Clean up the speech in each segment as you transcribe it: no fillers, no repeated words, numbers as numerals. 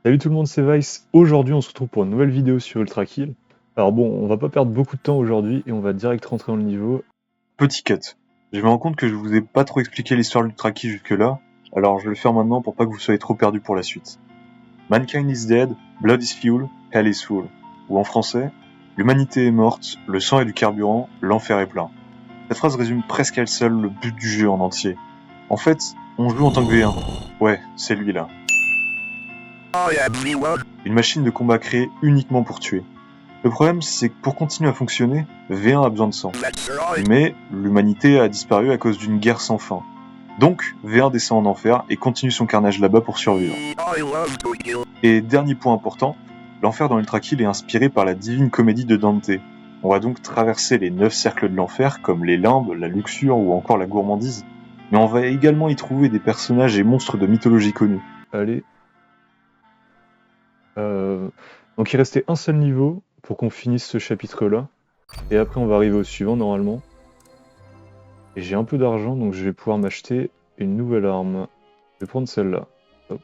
Salut tout le monde, c'est Vice. Aujourd'hui, on se retrouve pour une nouvelle vidéo sur Ultra Kill. Alors bon, on va pas perdre beaucoup de temps aujourd'hui et on va direct rentrer dans le niveau. Petit cut. Je me rends compte que je vous ai pas trop expliqué l'histoire du Traki jusque-là, alors je vais le faire maintenant pour pas que vous soyez trop perdus pour la suite. Mankind is dead, blood is fuel, hell is full. Ou en français, l'humanité est morte, le sang est du carburant, l'enfer est plein. Cette phrase résume presque elle seule le but du jeu en entier. En fait, on joue en tant que V1. Ouais, c'est lui là. Une machine de combat créée uniquement pour tuer. Le problème, c'est que pour continuer à fonctionner, V1 a besoin de sang. Mais l'humanité a disparu à cause d'une guerre sans fin. Donc, V1 descend en enfer et continue son carnage là-bas pour survivre. Et dernier point important, l'enfer dans Ultra Kill est inspiré par la divine comédie de Dante. On va donc traverser les 9 cercles de l'enfer, comme les limbes, la luxure ou encore la gourmandise. Mais on va également y trouver des personnages et monstres de mythologie connus. Allez. Donc il restait un seul niveau pour qu'on finisse ce chapitre-là. Et après, on va arriver au suivant normalement. Et j'ai un peu d'argent, donc je vais pouvoir m'acheter une nouvelle arme. Je vais prendre celle-là. Hop.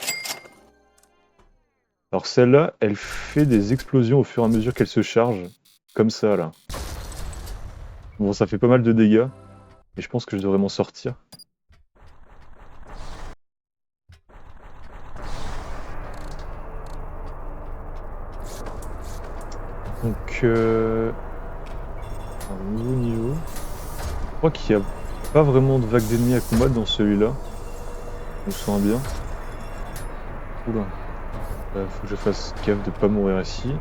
Alors celle-là, elle fait des explosions au fur et à mesure qu'elle se charge. Comme ça, là. Bon, ça fait pas mal de dégâts. Et je pense que je devrais m'en sortir. Donc, un nouveau niveau. Je crois qu'il n'y a pas vraiment de vague d'ennemis à combattre dans celui-là. Je me sens bien. Oula. Faut que je fasse gaffe de pas mourir ici.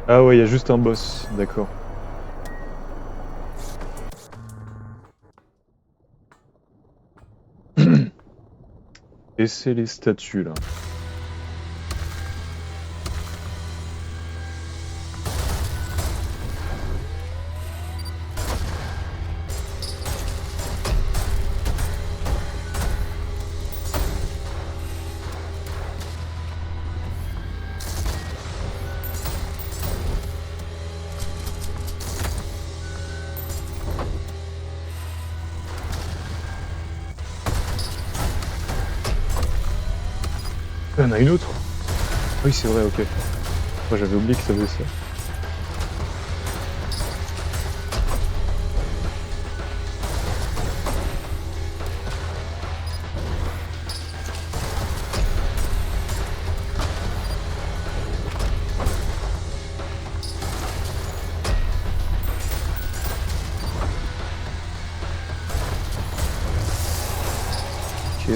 Ah ouais, il y a juste un boss, d'accord. Et c'est les statues là. Il y en a une autre. Oui, c'est vrai, ok. Moi j'avais oublié que ça faisait ça. Ok.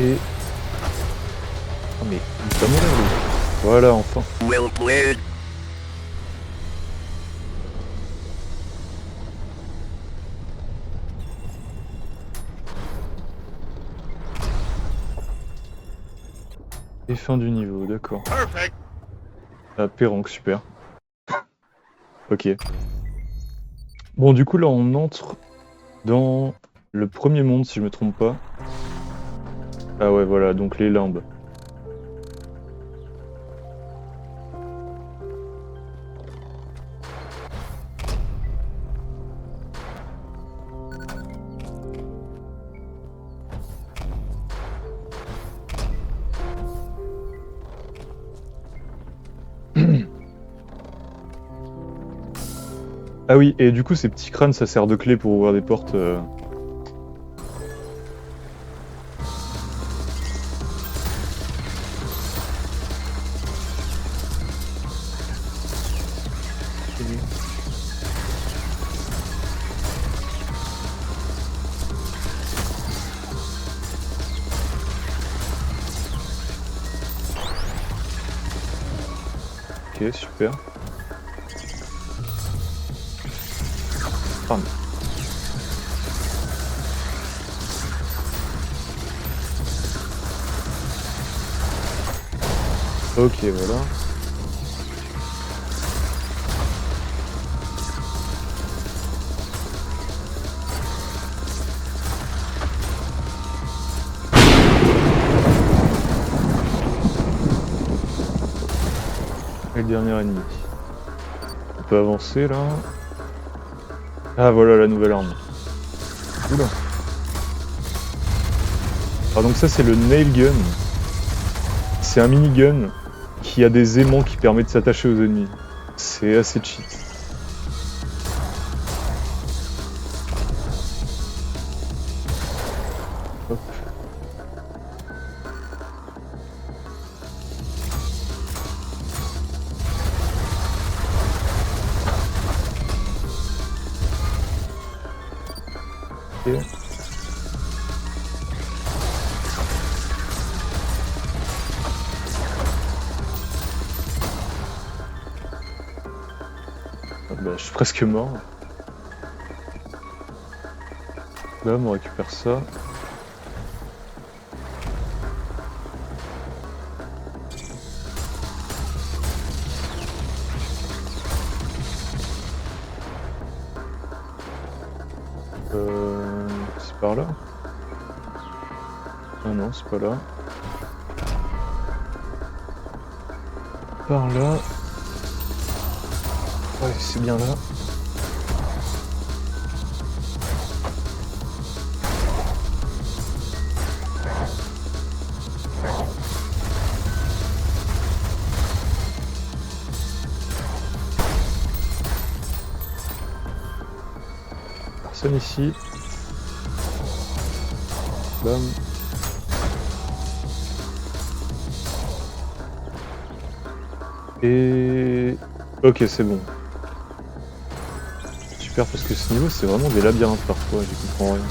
Et... Oh mais il va mourir lui. Voilà, enfin. Et fin du niveau, d'accord. Ah, Péranque, super. Ok. Bon, du coup, là, on entre dans le premier monde, si je me trompe pas. Ah ouais, voilà, donc les limbes. Ah oui, et du coup, ces petits crânes, ça sert de clé pour ouvrir des portes. Ok, super. Ah, ok, voilà. Et le dernier ennemi. On peut avancer là. Ah voilà la nouvelle arme. Oula. Alors donc ça c'est le nail gun. C'est un minigun qui a des aimants qui permettent de s'attacher aux ennemis. C'est assez cheat. Hop. Ok. Ah bah, je suis presque mort. Là, on récupère ça. C'est par là? Ah non, c'est pas là. Par là. Ouais, c'est bien là. Personne ici. Bam. Et... Ok, c'est bon. Super, parce que ce niveau, c'est vraiment des labyrinthes parfois, j'y comprends rien.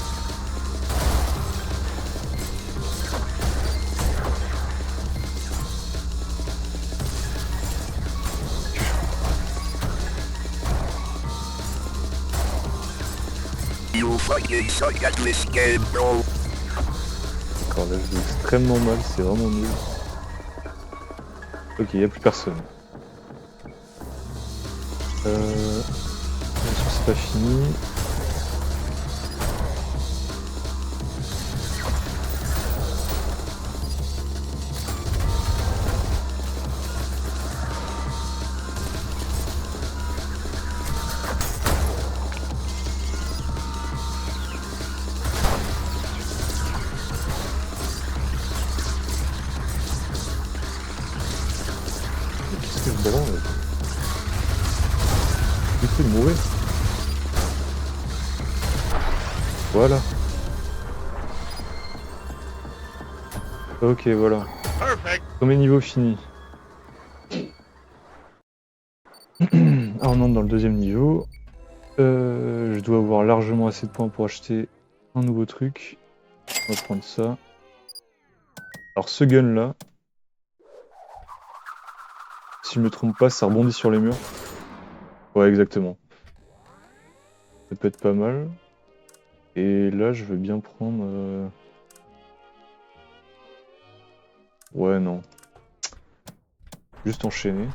D'accord, là je joue extrêmement mal, c'est vraiment nul. Ok, y a plus personne. Bien sûr, c'est pas fini. Qu'est-ce que je balance là? Du coup, de mourir. Voilà. Ok, voilà. Premier niveau fini. Ah, on entre dans le deuxième niveau. Je dois avoir largement assez de points pour acheter un nouveau truc. On va prendre ça. Alors ce gun là, si je me trompe pas, ça rebondit sur les murs. Ouais, exactement. Ça peut être pas mal. Et là, je veux bien prendre... Ouais, non. Juste enchaîner.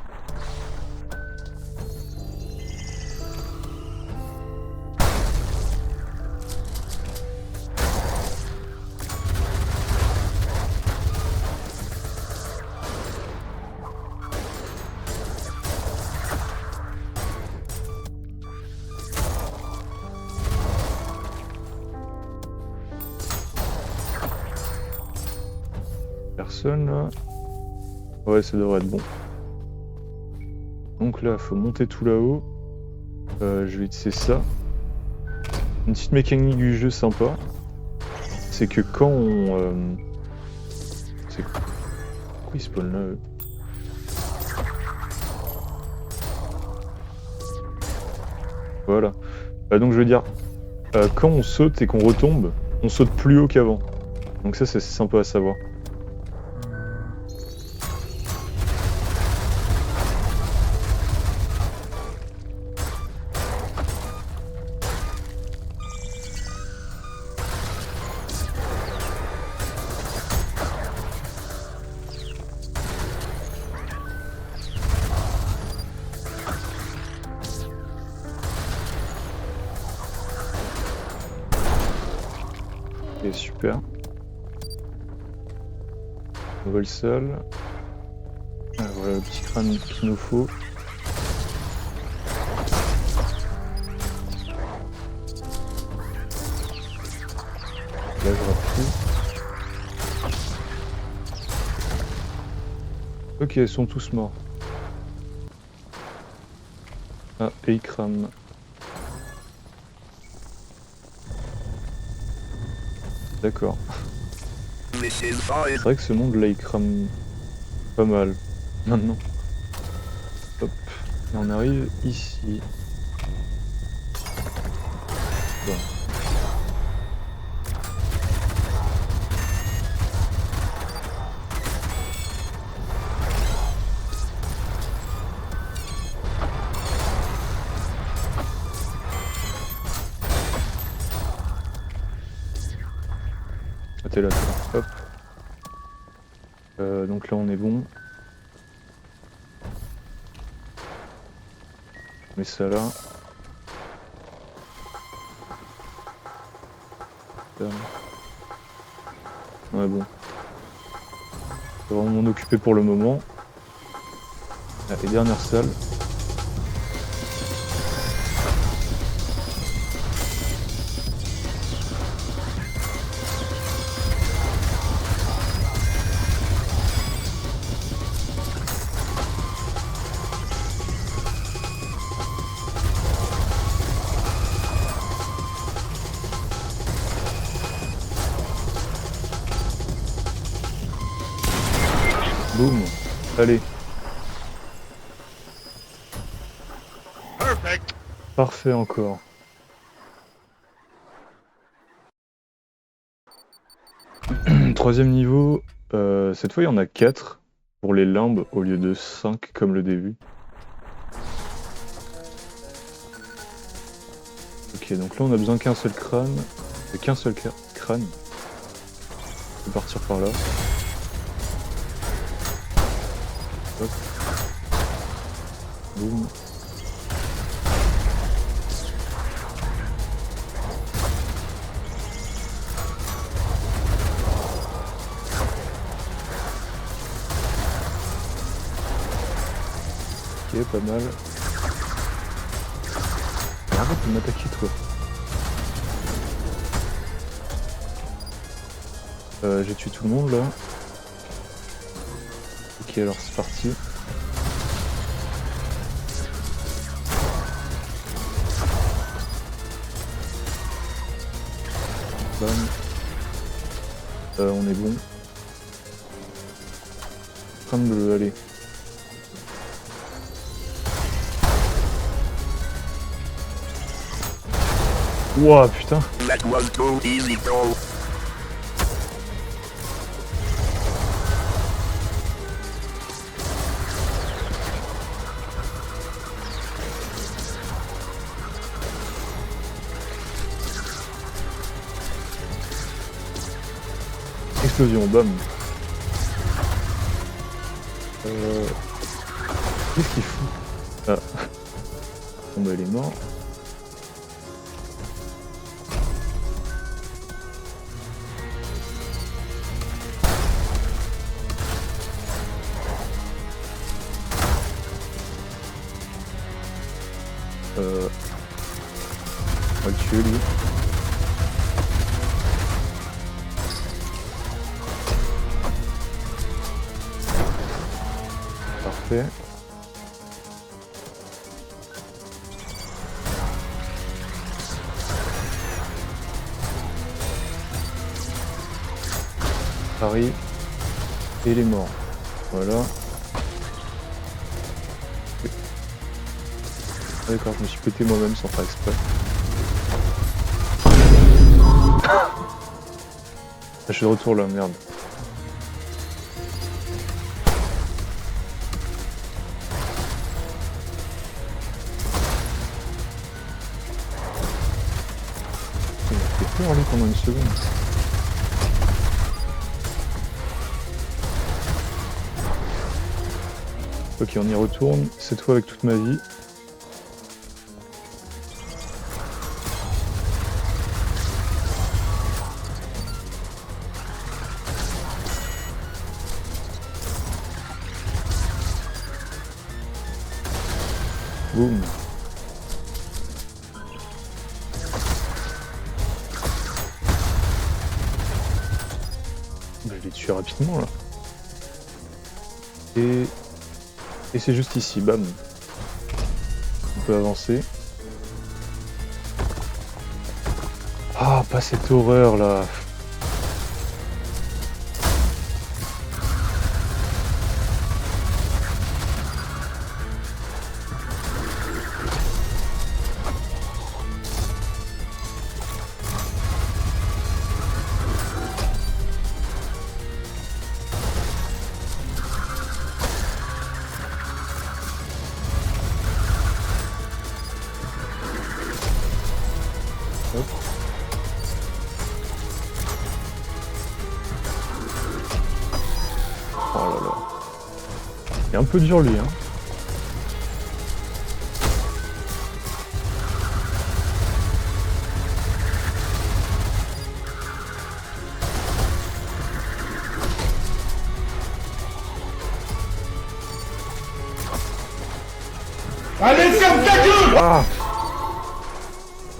Personne là. Ouais, ça devrait être bon. Donc là, faut monter tout là-haut. Je vais utiliser ça. Une petite mécanique du jeu sympa, c'est que quand on... C'est quoi? Pourquoi ils spawnent là, eux? Voilà. Donc je veux dire, quand on saute et qu'on retombe, on saute plus haut qu'avant. Donc ça, c'est sympa à savoir. Ok, super. Nouvelle salle. Ah, Le petit crâne qu'il nous faut. Là, je plus. Ok, ils sont tous morts. Ah, et ils crament. D'accord. C'est vrai que ce monde-là, il crame pas mal. Maintenant. Hop. Et on arrive ici. Bon. Ah, t'es là, toi. Hop. Donc là, on est bon. Je mets ça là. Ouais, bon. Je vais vraiment m'en occuper pour le moment. Ah, et dernière salle. Boum. Allez. Parfait encore. Troisième niveau. Cette fois, il y en a 4 pour les limbes au lieu de 5 comme le début. Ok, donc là, on a besoin qu'un seul crâne. Qu'un seul crâne. On peut partir par là. Hop. Boum. Ok, pas mal. Arrête de m'attaquer, toi. J'ai tué tout le monde là. Ok, alors c'est parti. Bam. On est bon. Crâne bleu, allez. Ouah, putain. Explosion, bam. Qu'est-ce qu'il fout? Ah. Bon bah il est mort. On va le tuer lui. Parfait. Paris. Et il est mort. Voilà. Ah, d'accord, je me suis pété moi-même sans faire exprès. Ah, je suis de retour là, merde. Il m'a fait peur lui pendant une seconde. Ok, on y retourne, cette fois avec toute ma vie. Boum. Je vais les tuer rapidement là. Et c'est juste ici, bam. On peut avancer. Ah, pas cette horreur là. Hop. Oh là là. Il est un peu dur lui, hein. Allez, ferme ta gueule! Ah!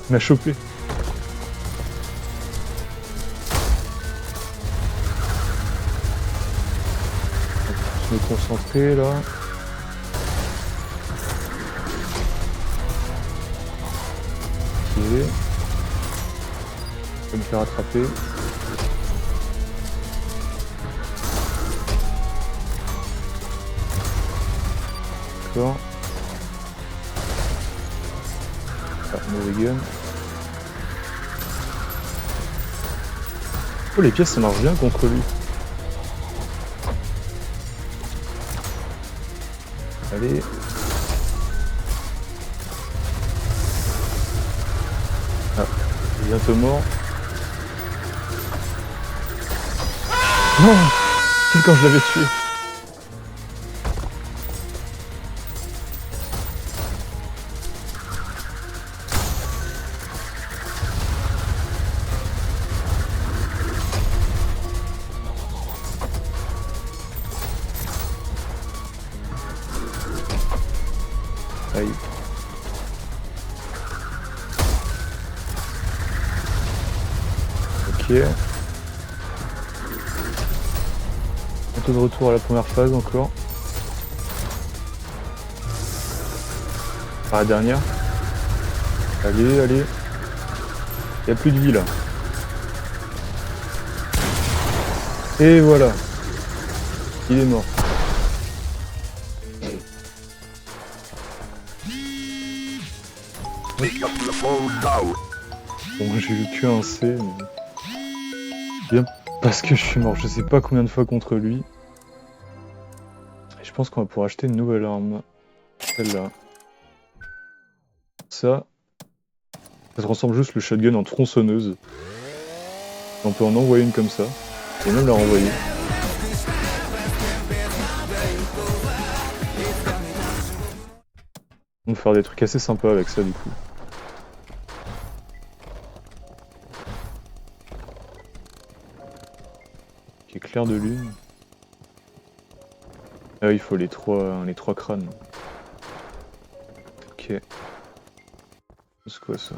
Il m'a chopé. Je vais me concentrer là. Ok. Je vais me faire attraper. D'accord. Ah, mauvais gun. Oh, les pièces ça marche bien contre lui. Allez. Ah, il est bientôt mort. Non! C'est quand je l'avais tué. Aïe. Ok. Bientôt de retour à la première phase encore. Ah, la dernière. Allez, allez. Il n'y a plus de vie là. Et voilà. Il est mort. Bon, j'ai eu qu'un C, mais... Bien parce que je suis mort, je sais pas combien de fois contre lui. Et je pense qu'on va pouvoir acheter une nouvelle arme. Celle-là. Ça transforme juste le shotgun en tronçonneuse. On peut en envoyer une comme ça. Et même la renvoyer. On va faire des trucs assez sympas avec ça du coup. Ok, clair de lune. Ah, il faut les trois crânes. Ok. C'est quoi ça?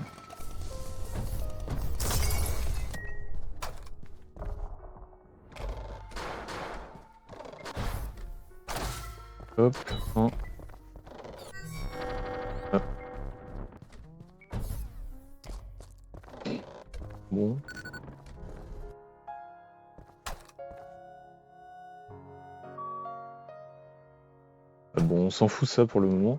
Hop, un. Ah. Bon. Ah bon, on s'en fout ça pour le moment.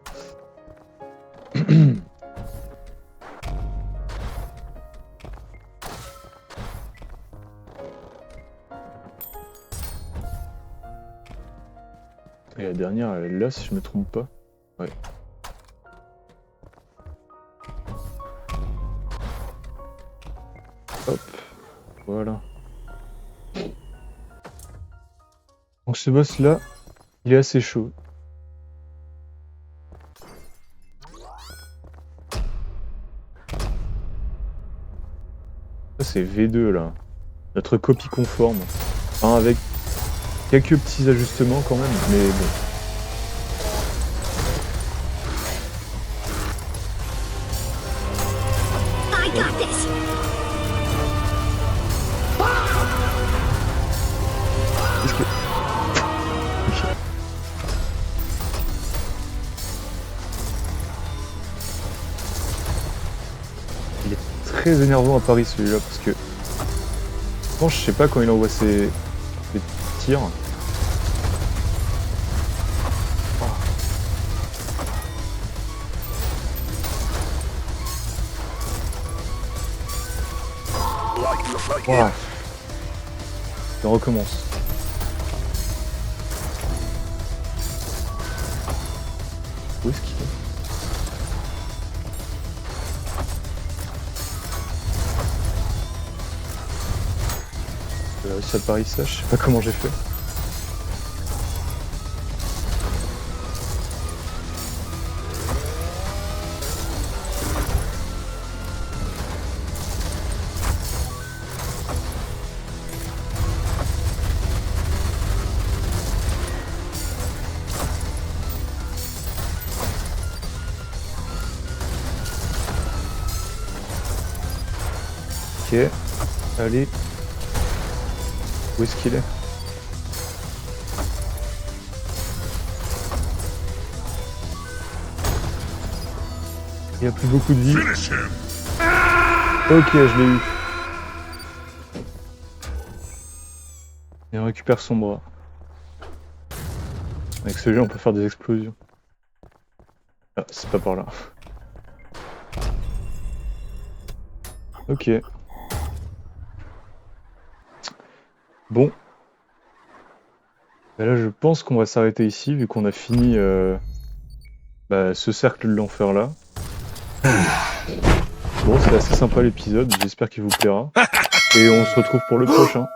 Et la dernière, elle est là si je me trompe pas. Ouais. Hop, voilà. Donc ce boss là, il est assez chaud. Ça c'est V2 là. Notre copie conforme. Enfin, avec quelques petits ajustements quand même, mais bon. très énervant à Paris celui-là parce que je sais pas quand il envoie ses tirs. Wow. On recommence. Où est-ce qu'il est? J'ai réussi à Paris ça, je sais pas comment j'ai fait. Ok, allez. Où est-ce qu'il est? Il n'y a plus beaucoup de vie. Ok, je l'ai eu. Et on récupère son bras. Avec celui-là, on peut faire des explosions. Ah, c'est pas par là. Ok. Bon. Bah là, je pense qu'on va s'arrêter ici, vu qu'on a fini ce cercle de l'enfer là. Bon, c'était assez sympa l'épisode, j'espère qu'il vous plaira. Et on se retrouve pour le prochain.